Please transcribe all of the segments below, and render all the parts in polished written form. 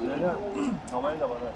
Öyle havayı da var ha.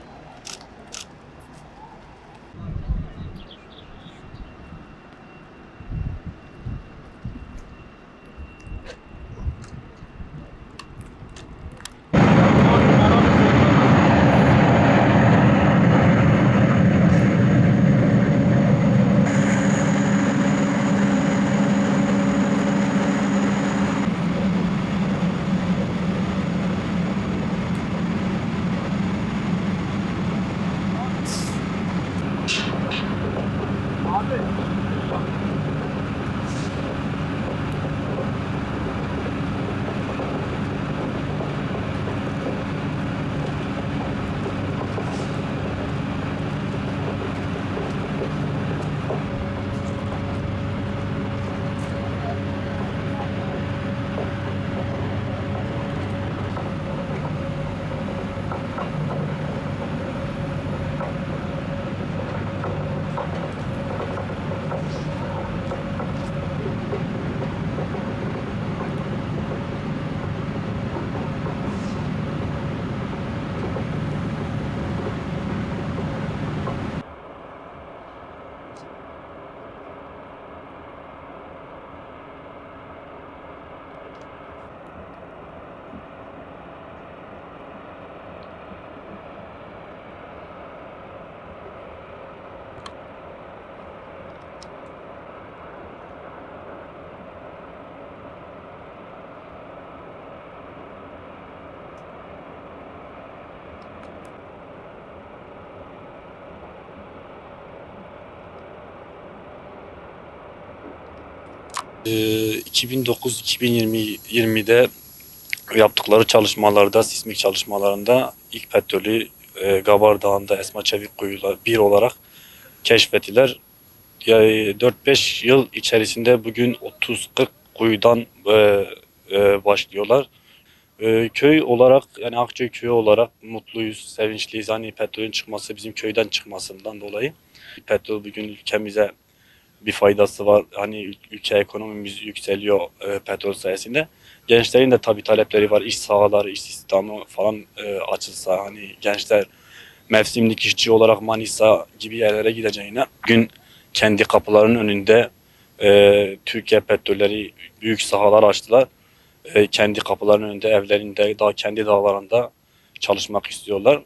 Ee, 2009-2020'de yaptıkları çalışmalarda, sismik çalışmalarında ilk petrolü Gabar Dağı'nda Esma Çevik Kuyu'la bir olarak keşfettiler. Yani 4-5 yıl içerisinde bugün 30-40 kuyudan başlıyorlar. Köy olarak yani Akçay köyü olarak mutluyuz, sevinçliyiz. Hani petrolün çıkması bizim köyden çıkmasından dolayı. Petrol bugün ülkemize bir faydası var. Hani ülke ekonomimiz yükseliyor petrol sayesinde. Gençlerin de tabii talepleri var. İş sahaları, iş istihdamı falan açılsa hani gençler mevsimlik işçi olarak Manisa gibi yerlere gideceğine gün kendi kapılarının önünde Türkiye Petrolleri büyük sahalar açtılar. Kendi kapılarının önünde, evlerinde, daha kendi dağlarında çalışmak istiyorlar.